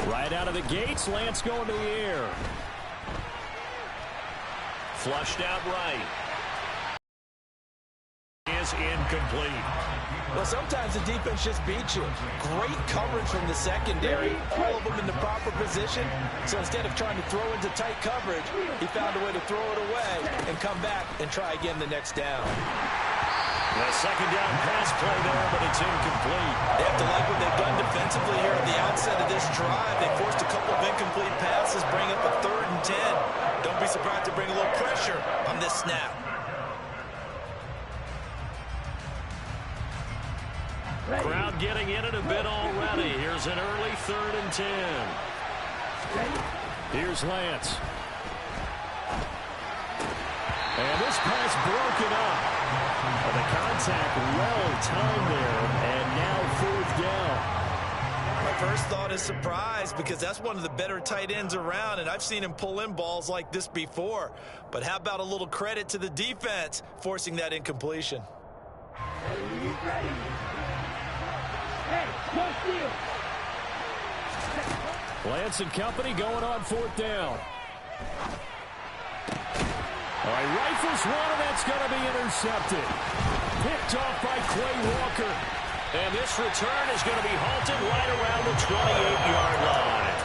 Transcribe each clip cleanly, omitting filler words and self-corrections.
Right out of the gates, Lance going to the air. Flushed out right. Is incomplete. Well, sometimes the defense just beats you. Great coverage from the secondary. All of them in the proper position. So instead of trying to throw into tight coverage, he found a way to throw it away and come back and try again the next down. The second down pass play there, but it's incomplete. They have to like what they've done defensively here at the outset of this drive. They forced a couple of incomplete passes, bring up a 3rd and 10. Don't be surprised to bring a little pressure on this snap. Crowd getting in it a bit already. Here's an early 3rd and 10. Here's Lance. And this pass broken up. The contact well timed there, and now 4th down. My first thought is surprise, because that's one of the better tight ends around, and I've seen him pull in balls like this before. But how about a little credit to the defense forcing that incompletion? Lance and company going on 4th down. All right, rifles one, and that's going to be intercepted. Picked off by Quay Walker. And this return is going to be halted right around the 28-yard line.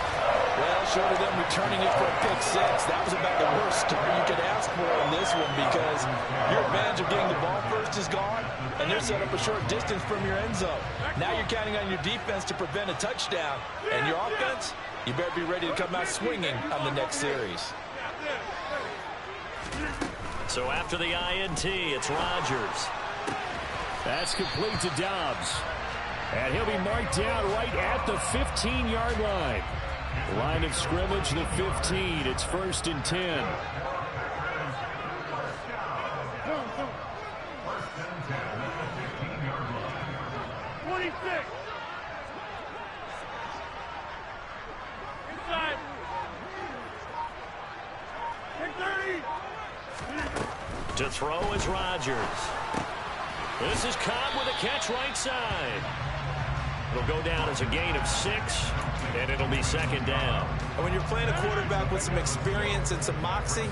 Well, short of them returning it for a pick 6, that was about the worst start you could ask for in this one, because your advantage of getting the ball first is gone, and they're set up a short distance from your end zone. Now you're counting on your defense to prevent a touchdown, and your offense, you better be ready to come out swinging on the next series. So after the INT, it's Rodgers. That's complete to Dobbs. And he'll be marked down right at the 15-yard line. Line of scrimmage, the 15. It's 1st and 10. To throw is Rodgers. This is Cobb with a catch right side. It'll go down as a gain of 6, and it'll be 2nd down. And when you're playing a quarterback with some experience and some moxie,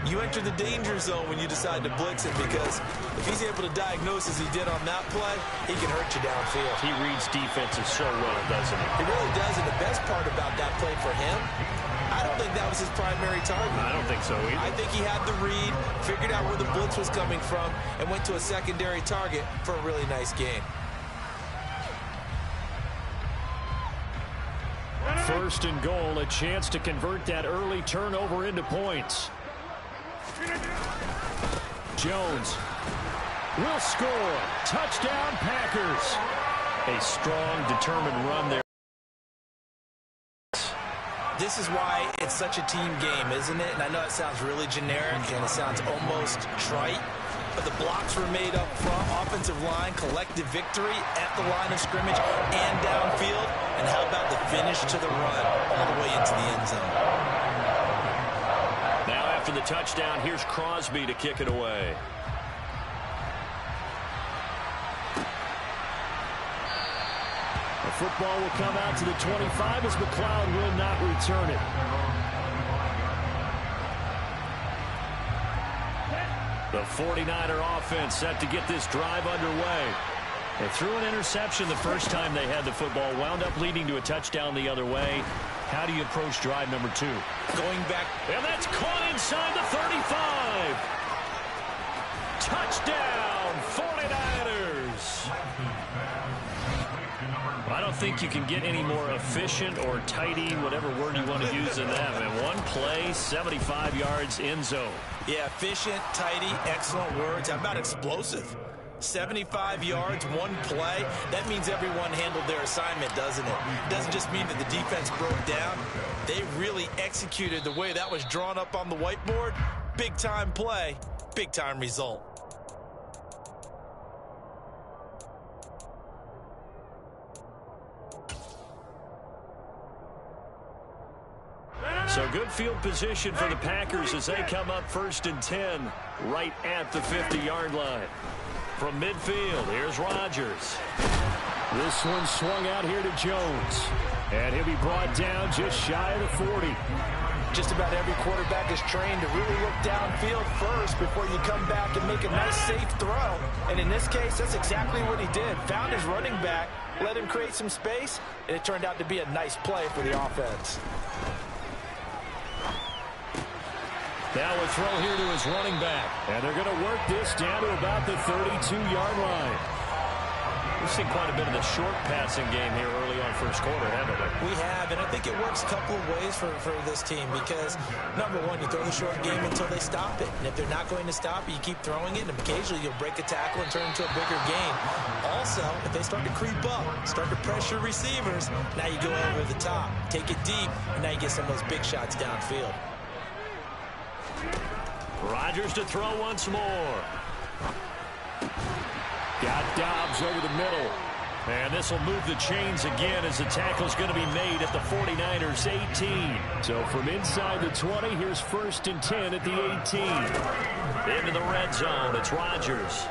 you enter the danger zone when you decide to blitz him, because if he's able to diagnose as he did on that play, he can hurt you downfield. He reads defenses so well, doesn't he? He really does, and the best part about that play for him, I don't think that was his primary target. I don't think so either. I think he had the read, figured out where the blitz was coming from, and went to a secondary target for a really nice gain. 1st and goal, a chance to convert that early turnover into points. Jones will score. Touchdown, Packers. A strong, determined run there. This is why it's such a team game, isn't it? And I know it sounds really generic and it sounds almost trite, but the blocks were made up front. Offensive line, collective victory at the line of scrimmage and downfield. And how about the finish to the run all the way into the end zone? Now after the touchdown, here's Crosby to kick it away. The football will come out to the 25 as McLeod will not return it. The 49er offense set to get this drive underway. They threw an interception the first time they had the football, wound up leading to a touchdown the other way. How do you approach drive number 2? Going back. And that's caught inside the 35. Touchdown, 49ers. I don't think you can get any more efficient or tidy, whatever word you want to use in that. And one play, 75 yards in zone. Yeah, efficient, tidy, excellent words. How about explosive? 75 yards, one play. That means everyone handled their assignment, doesn't it? It doesn't just mean that the defense broke down. They really executed the way that was drawn up on the whiteboard. Big-time play, big-time result. So good field position for the Packers as they come up 1st and 10 right at the 50-yard line. From midfield, here's Rodgers. This one swung out here to Jones. And he'll be brought down just shy of the 40. Just about every quarterback is trained to really look downfield first before you come back and make a nice, safe throw. And in this case, that's exactly what he did. Found his running back, let him create some space, and it turned out to be a nice play for the offense. Now a throw here to his running back. And they're going to work this down to about the 32-yard line. We've seen quite a bit of the short passing game here early on first quarter, haven't we? We have, and I think it works a couple of ways for this team because, number one, you throw the short game until they stop it. And if they're not going to stop it, you keep throwing it, and occasionally you'll break a tackle and turn into a bigger gain. Also, if they start to creep up, start to pressure receivers, now you go over the top, take it deep, and now you get some of those big shots downfield. Rodgers to throw once more. Got Dobbs over the middle. And this will move the chains again as the tackle's going to be made at the 49ers 18. So from inside the 20, here's 1st and 10 at the 18. Into the red zone, it's Rodgers.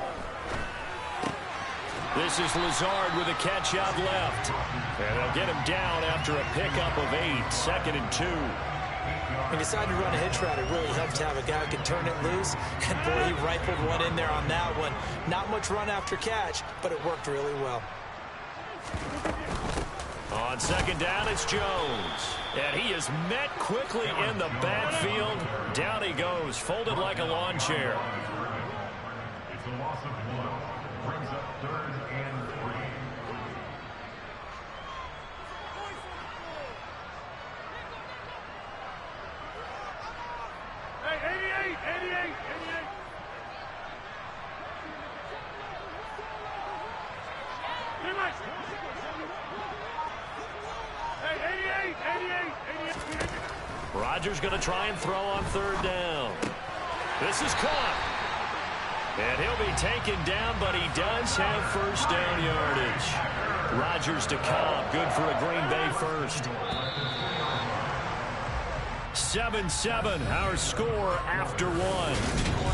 This is Lazard with a catch out left. And they'll get him down after a pickup of 8, 2nd and 2. He decided to run a hitch route. It really helped to have a guy who can turn it loose. And, boy, he rifled one in there on that one. Not much run after catch, but it worked really well. On 2nd down, it's Jones. And he is met quickly in the backfield. Down he goes, folded like a lawn chair. It's a loss of 1. Brings up 3rd and 3. Rodgers going to try and throw on 3rd down. This is caught. And he'll be taken down, but he does have 1st down yardage. Rodgers to Cobb, good for a Green Bay first. 7-7, our score after 1.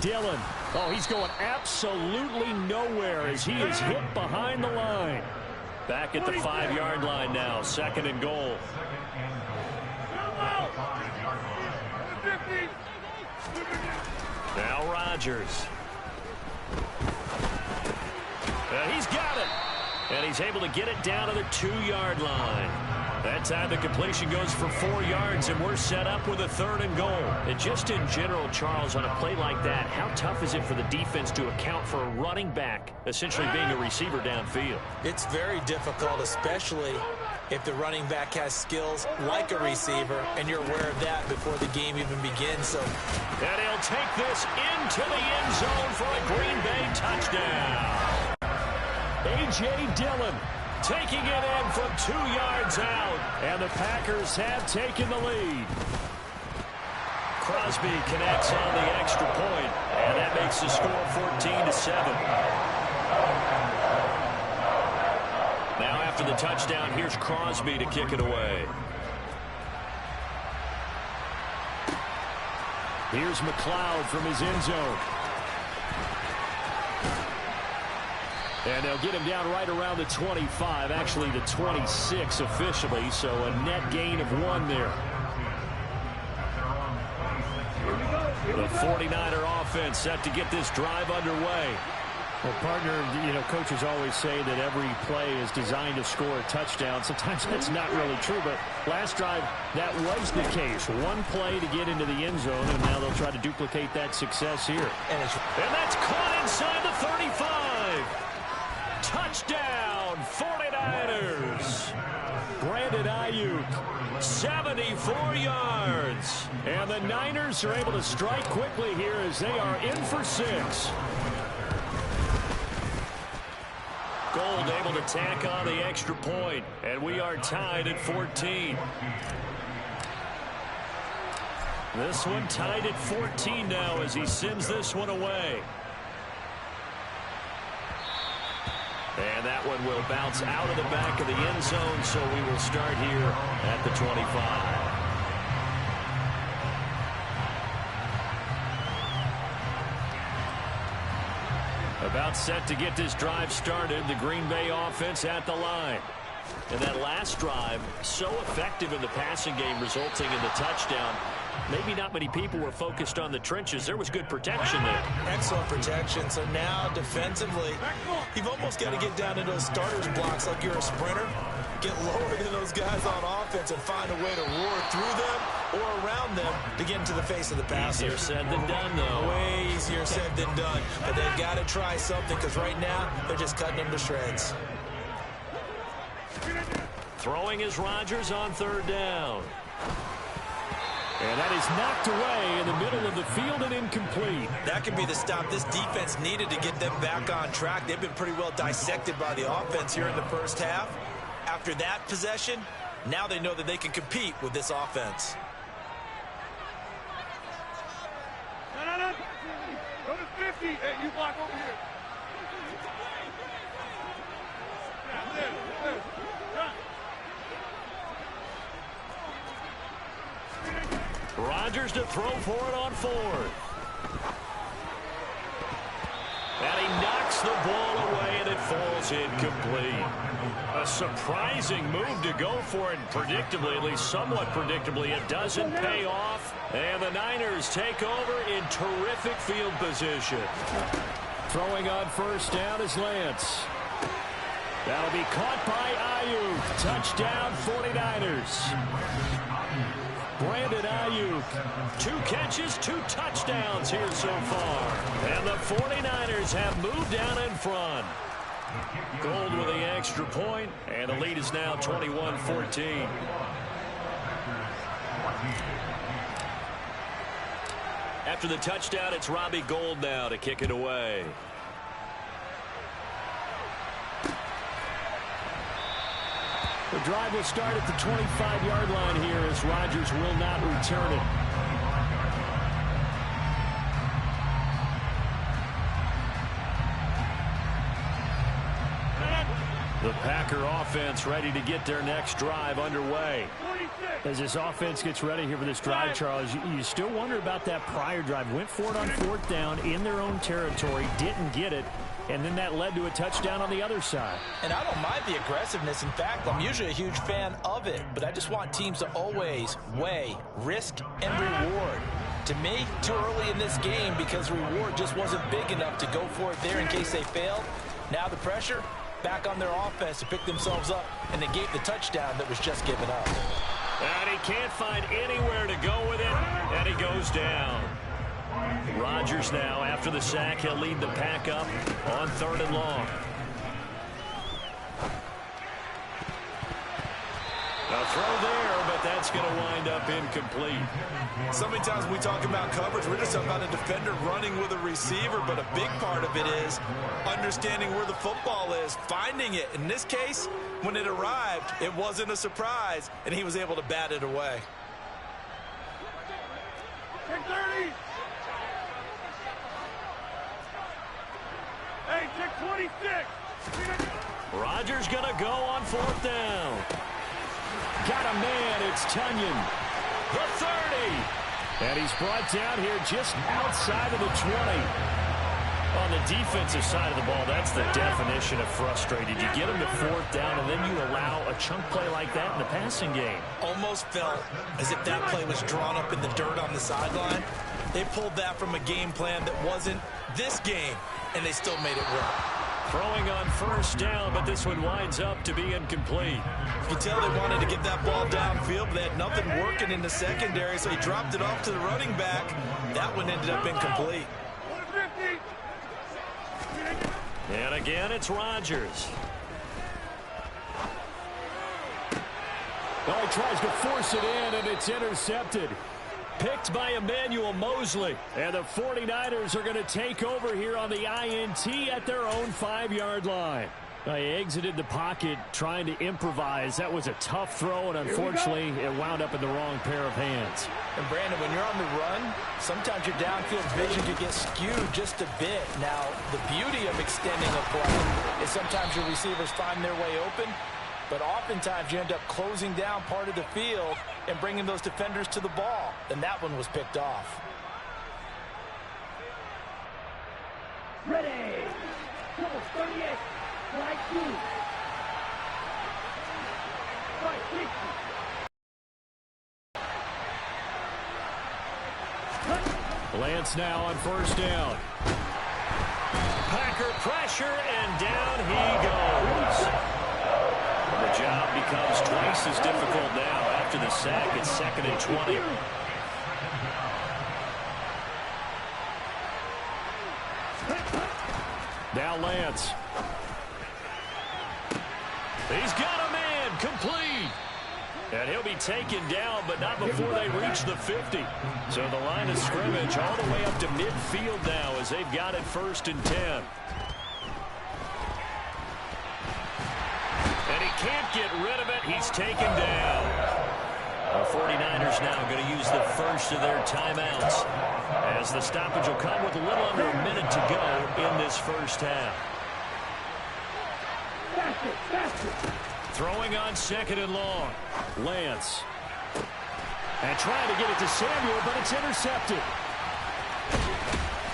Dillon. Oh, he's going absolutely nowhere as he is hit behind the line. Back at the 5-yard line now, 2nd and goal. Now Rodgers. He's got it. And he's able to get it down to the 2-yard line. That time the completion goes for 4 yards, and we're set up with a 3rd and goal. And just in general, Charles, on a play like that, how tough is it for the defense to account for a running back essentially being a receiver downfield? It's very difficult, especially if the running back has skills like a receiver, and you're aware of that before the game even begins. So, and he'll take this into the end zone for a Green Bay touchdown. A.J. Dillon taking it in from 2 yards out, and the Packers have taken the lead. Crosby connects on the extra point, and that makes the score 14-7. Now after the touchdown, here's Crosby to kick it away. Here's McLeod from his end zone. And they'll get him down right around the 25, actually the 26 officially, so a net gain of 1 there. The 49er offense set to get this drive underway. Well, partner, coaches always say that every play is designed to score a touchdown. Sometimes that's not really true, but last drive, that was the case. 1 play to get into the end zone, and now they'll try to duplicate that success here. And that's caught inside the 35. Touchdown, 49ers. Brandon Ayuk, 74 yards. And the Niners are able to strike quickly here as they are in for 6. Gold able to tack on the extra point, and we are tied at 14. This one tied at 14 now as he sends this one away. And that one will bounce out of the back of the end zone, so we will start here at the 25. About set to get this drive started, the Green Bay offense at the line. And that last drive, so effective in the passing game, resulting in the touchdown. Maybe not many people were focused on the trenches. There was good protection there. Excellent protection. So now defensively, you've almost got to get down into those starters blocks like you're a sprinter. Get lower than those guys on offense and find a way to roar through them or around them to get into the face of the passer. Easier said than done, though. Way easier said than done. But they've got to try something because right now they're just cutting them to shreds. Throwing is Rodgers on third down. And that is knocked away in the middle of the field and incomplete. That could be the stop this defense needed to get them back on track. They've been pretty well dissected by the offense here in the first half. After that possession, now they know that they can compete with this offense. No. Go to 50. Hey, you block over here. Rodgers to throw for it on fourth. And he knocks the ball away, and it falls incomplete. A surprising move to go for it, predictably, at least somewhat predictably. It doesn't pay off, and the Niners take over in terrific field position. Throwing on first down is Lance. That'll be caught by Ayuk. Touchdown, 49ers. Brandon Ayuk, 2 catches, 2 touchdowns here so far. And the 49ers have moved down in front. Gold with the extra point, and the lead is now 21-14. After the touchdown, it's Robbie Gould now to kick it away. The drive will start at the 25-yard line here as Rodgers will not return it. The Packer offense ready to get their next drive underway. As this offense gets ready here for this drive, Charles, you still wonder about that prior drive. Went for it on fourth down in their own territory, didn't get it, and then that led to a touchdown on the other side. And I don't mind the aggressiveness. In fact, I'm usually a huge fan of it, but I just want teams to always weigh risk and reward. To me, too early in this game because reward just wasn't big enough to go for it there in case they failed. Now the pressure back on their offense to pick themselves up and negate the touchdown that was just given up. And he can't find anywhere to go with it, and he goes down. Rodgers now, after the sack, he'll lead the pack up on third and long. A throw there, but that's going to wind up incomplete. So many times when we talk about coverage, we're just talking about a defender running with a receiver, but a big part of it is understanding where the football is, finding it. In this case, when it arrived, it wasn't a surprise, and he was able to bat it away. Take 30. Hey, check 26. Rodgers going to go on fourth down. Got a man, it's Tunyon. The 30. And he's brought down here just outside of the 20. On the defensive side of the ball, that's the definition of frustrated. You get him to fourth down, and then you allow a chunk play like that in the passing game. Almost felt as if that play was drawn up in the dirt on the sideline. They pulled that from a game plan that wasn't this game, and they still made it work. Throwing on first down, but this one winds up to be incomplete. You can tell they wanted to get that ball downfield, but they had nothing working in the secondary, so he dropped it off to the running back. That one ended up incomplete. And again, it's Rodgers. Oh, he tries to force it in, and it's intercepted. Picked by Emmanuel Mosley. And the 49ers are going to take over here on the INT at their own 5-yard line. He exited the pocket trying to improvise. That was a tough throw, and unfortunately, it wound up in the wrong pair of hands. And Brandon, when you're on the run, sometimes your downfield vision can get skewed just a bit. Now, the beauty of extending a play is sometimes your receivers find their way open, but oftentimes you end up closing down part of the field and bringing those defenders to the ball. And that one was picked off. Ready. 38. Right 2. Right 60. Lance now on first down. Packer pressure, and down he goes. The job becomes twice as difficult now. After the sack, it's 2nd and 20. Now Lance. He's got a man, complete. And he'll be taken down, but not before they reach the 50. So the line of scrimmage all the way up to midfield now as they've got it 1st and 10. And he can't get rid of it. He's taken down. The 49ers now going to use the first of their timeouts, as the stoppage will come with a little under a minute to go in this first half. Throwing on 2nd and long. Lance. And trying to get it to Samuel, but it's intercepted.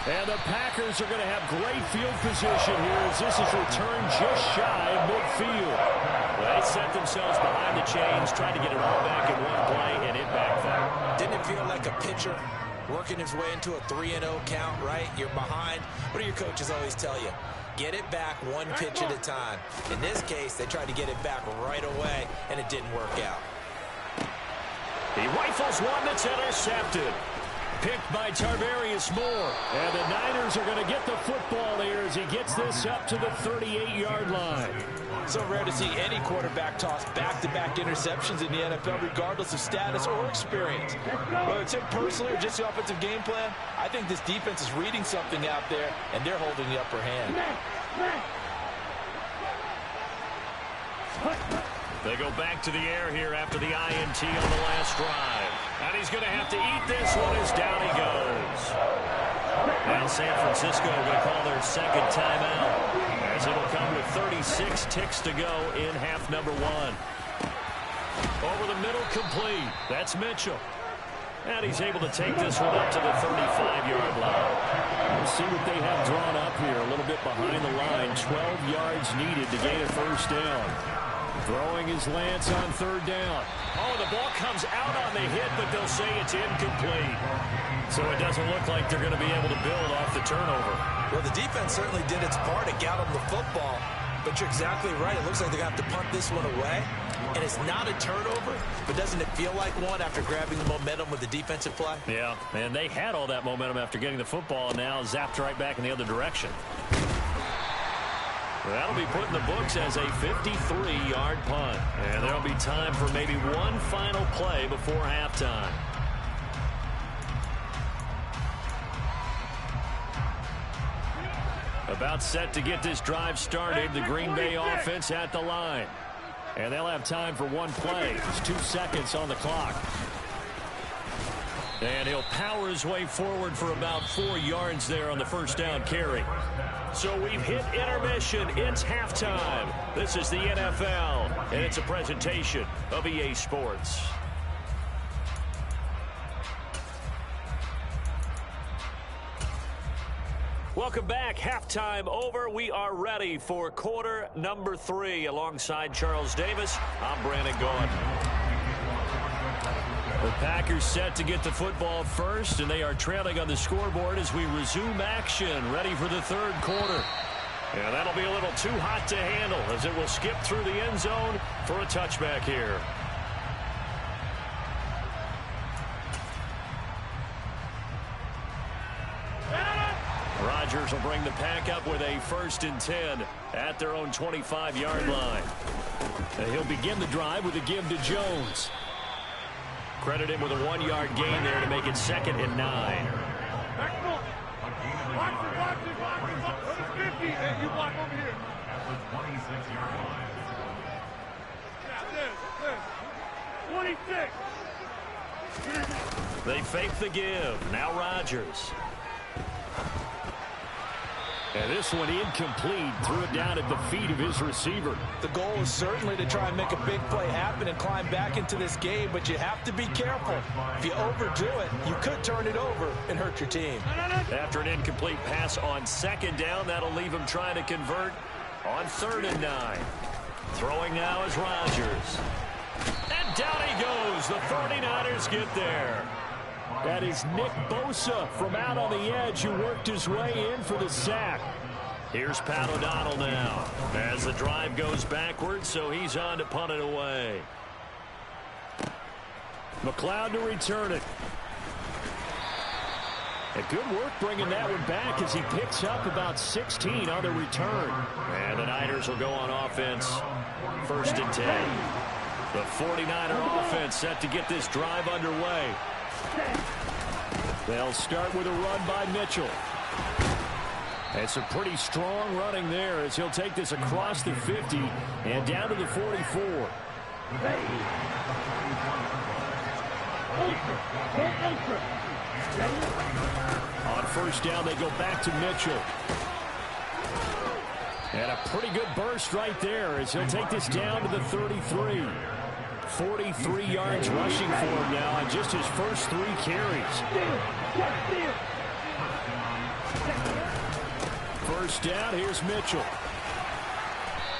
And the Packers are going to have great field position here as this is returned just shy of midfield. They set themselves behind the chains, trying to get it all back in one play, and it backfired. Didn't it feel like a pitcher working his way into a 3-0 count, right? You're behind. What do your coaches always tell you? Get it back one pitch at a time. In this case, they tried to get it back right away, and it didn't work out. He rifles one that's intercepted. Picked by Tarvarius Moore. And the Niners are going to get the football here as he gets this up to the 38-yard line. So rare to see any quarterback toss back-to-back interceptions in the NFL, regardless of status or experience. Whether it's him personally or just the offensive game plan, I think this defense is reading something out there, and they're holding the upper hand. They go back to the air here after the INT on the last drive. And he's going to have to eat this one as down he goes. Now San Francisco going to call their 2nd timeout, as it'll come with 36 ticks to go in half number 1. Over the middle, complete. That's Mitchell. And he's able to take this one up to the 35-yard line. We'll see what they have drawn up here. A little bit behind the line. 12 yards needed to gain a first down. Throwing his Lance on 3rd down. Oh, the ball comes out on the hit, but they'll say it's incomplete. So it doesn't look like they're going to be able to build off the turnover. Well, the defense certainly did its part. It got them the football. But you're exactly right. It looks like they're going to have to punt this one away. And it's not a turnover, but doesn't it feel like one after grabbing the momentum with the defensive play? Yeah, and they had all that momentum after getting the football, and now zapped right back in the other direction. That'll be put in the books as a 53-yard punt. And there'll be time for maybe one final play before halftime. About set to get this drive started. The Green Bay offense at the line. And they'll have time for one play. There's 2 seconds on the clock. And he'll power his way forward for about 4 yards there on the first down carry. So we've hit intermission. It's halftime. This is the NFL, and it's a presentation of EA Sports. Welcome back. Halftime over. We are ready for quarter number 3. Alongside Charles Davis, I'm Brandon Gaudin. The Packers set to get the football first, and they are trailing on the scoreboard as we resume action, ready for the 3rd quarter. And that'll be a little too hot to handle as it will skip through the end zone for a touchback here. Rodgers will bring the pack up with a 1st and 10 at their own 25-yard line. And he'll begin the drive with a give to Jones. Credit him with a 1-yard gain there to make it 2nd and 9. 26-yard line. 26. They fake the give. Now Rodgers. And this one incomplete. Threw it down at the feet of his receiver. The goal is certainly to try and make a big play happen and climb back into this game, but you have to be careful. If you overdo it, you could turn it over and hurt your team. After an incomplete pass on second down, that'll leave him trying to convert on 3rd and 9. Throwing now is Rodgers. And down he goes. The 49ers get there. That is Nick Bosa from out on the edge who worked his way in for the sack. Here's Pat O'Donnell now as the drive goes backwards, so he's on to punt it away. McLeod to return it. A good work bringing that one back as he picks up about 16 on the return. And the Niners will go on offense. 1st and 10. The 49er offense set to get this drive underway. They'll start with a run by Mitchell. And some pretty strong running there as he'll take this across the 50 and down to the 44. On 1st down, they go back to Mitchell. And a pretty good burst right there as he'll take this down to the 33. 43 yards rushing for him now on just his first 3 carries. 1st down, here's Mitchell.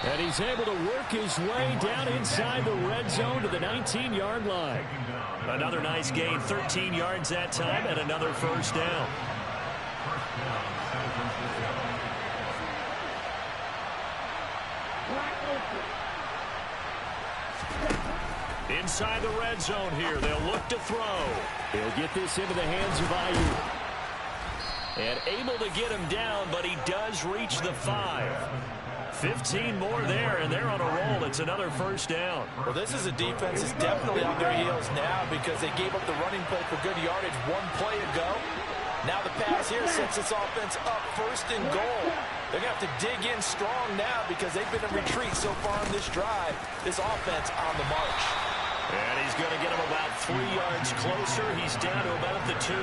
And he's able to work his way down inside the red zone to the 19-yard line. Another nice gain, 13 yards that time, and another 1st down. Inside the red zone here, they'll look to throw. He'll get this into the hands of Ayuk. And able to get him down, but he does reach the 5. 15 more there, and they're on a roll. It's another 1st down. Well, this is a defense that's definitely on their heels now because they gave up the running play for good yardage 1 play ago. Now the pass here sets this offense up 1st and goal. They're going to have to dig in strong now because they've been in retreat so far on this drive. This offense on the march. And he's going to get him about 3 yards closer. He's down to about the 2.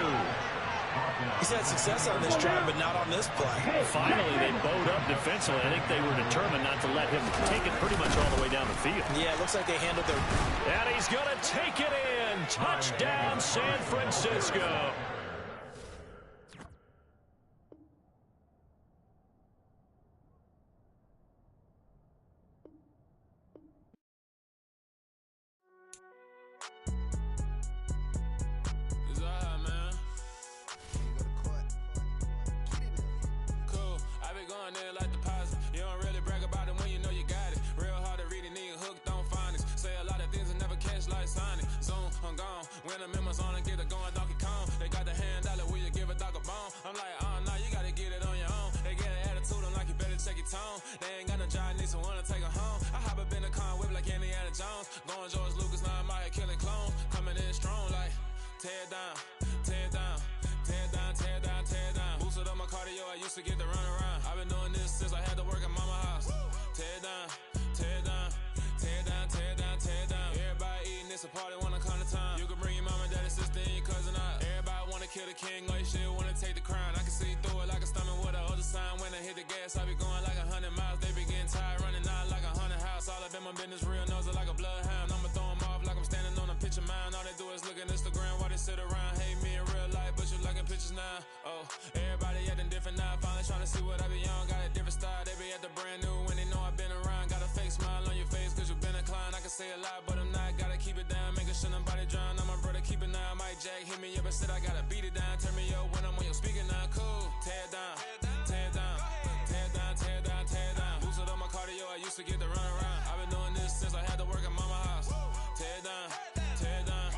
He's had success on this drive, but not on this play. Finally, they bowed up defensively. I think they were determined not to let him take it pretty much all the way down the field. Yeah, it looks like they handled their... And he's going to take it in. Touchdown, San Francisco. When I'm in my zone and get it going Donkey Kong. They got the hand dollar, will you give a dog a bone? I'm like, oh no, you gotta get it on your own. They get an attitude, I'm like, you better check your tone. They ain't got no job, need someone to take her home. I hop up in the car, whip like Indiana Jones. Going George Lucas, now I'm out here killing clones. Coming in strong like, tear down, tear down, tear down, tear down, tear down. Boosted up my cardio, I used to get to run around. I've been doing this since I had to work at mama house. Tear down, tear down, tear down, tear down, tear down. Everybody eating, it's a party when I come to time. You can bring your mama, daddy, sister, and your cousin out. Everybody wanna kill the king, or you shit wanna take the crown. I can see through it like a stomach with a other sign. When I hit the gas, I be going like 100 miles. They be getting tired, running out like 100 house. All up in my business, real nose like a bloodhound. I'ma throw 'em off like I'm standing on a picture mound. All they do is look at Instagram while they sit around. Hate me in real life, but you liking pictures now. Oh, everybody acting different now. Finally trying to see what I be on. Got a different style, they be at the brand new when they know I've been around. Got a fake smile on your face cause you been inclined. I can say a lot, but I'm not. Gotta keep it down, making sure nobody drown. I'm my brother, keep it now. Mike Jack hit me up and said I gotta beat it down. Turn me up when I'm on your speaker now. Cool, tear down, tear down, tear down, tear down, tear down. Boosted up my cardio, I used to get to run around. I've been doing this since I had to work at mama house. Tear down, tear down,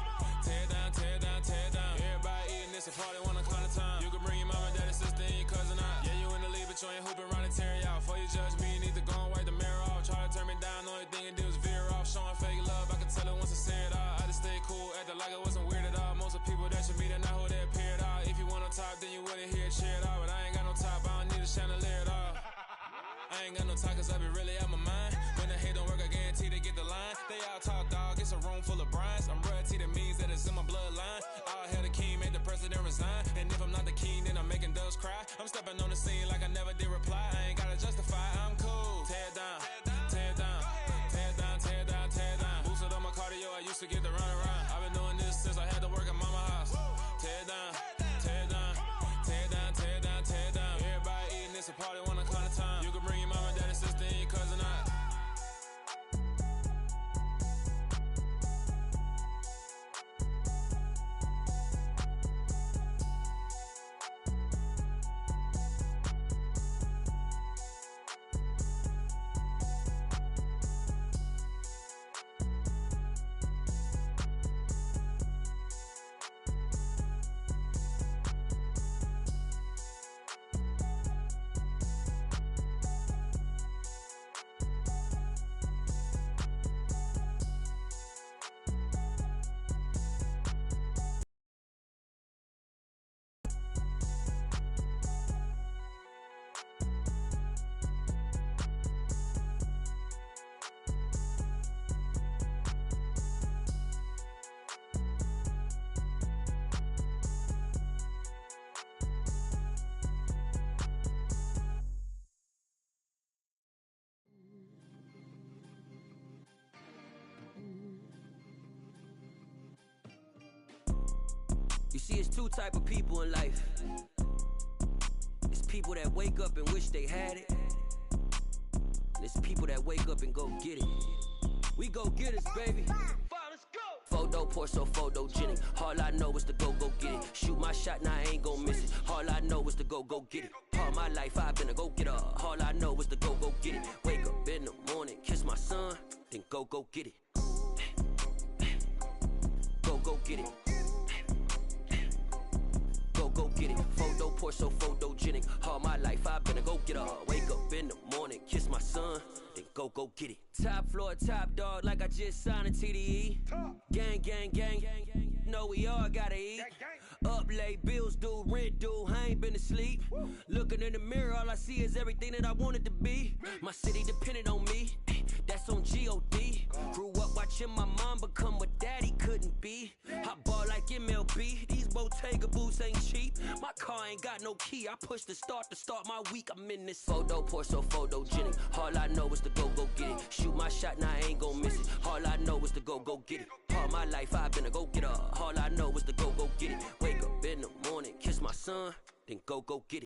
tear down, tear down, tear down. Everybody eating this a party when I come to time. You can bring your mama, daddy, sister, and your cousin out. Yeah, you in the league, but you ain't hooping around and tear you out. Before you judge me, you need to go and wipe the mirror off. Try to turn me down, only thing you do is veer off. Showing fake love, I can tell it once I say it all. I just stay cool, acting like it wasn't weird at all. Most of the people that you meet are not who they appear at all. If you want on top, then you wouldn't hear it cheer at all. But I ain't got no top, I don't need a chandelier at all. I ain't got no top cause I be really out my mind. I'm stepping on the scene like I never did reply. I ain't gotta justify, I'm cool. Tear down, tear down, tear down, tear down, tear down. Boosted on my cardio, I used to get to run around. I've been doing this since I had to work at mama house. Tear down, tear down, tear down, tear down, tear down. Everybody eating, it's a party, one kind of time. You can bring your mama, daddy, sister, and your cousin out. You see, it's two type of people in life. It's people that wake up and wish they had it. And it's people that wake up and go get it. We go get it, baby. Photo poor, so photogenic. All I know is to go get it. Shoot my shot, now I ain't gon' miss it. All I know is to go get it. All my life I've been a go-getter. All I know is to go get it. Wake up in the morning, kiss my son, then go get it. Go get it. Go get it. Photo poor, so photogenic. All my life I've been a go-getter. Wake up in the morning, kiss my son, then go get it. Top floor, top dog, like I just signed a TDE. Gang, gang, gang, gang, gang. Know we all gotta eat. Up late, bills due, rent due, I ain't been asleep. Looking in the mirror, all I see is everything that I wanted to be. My city depended on me, that's on G.O.D. Grew up watching my mom become what daddy couldn't be. I ball like MLB, these Bottega boots ain't cheap. My car ain't got no key, I push the start to start my week. I'm in this photo poor, so photogenic. All I know is to go get it. Shoot my shot, now I ain't gon' miss it. All I know is to go get it. All my life I've been a go-getter. All I know is to go get it. Wake up in the morning, kiss my son, then go get it.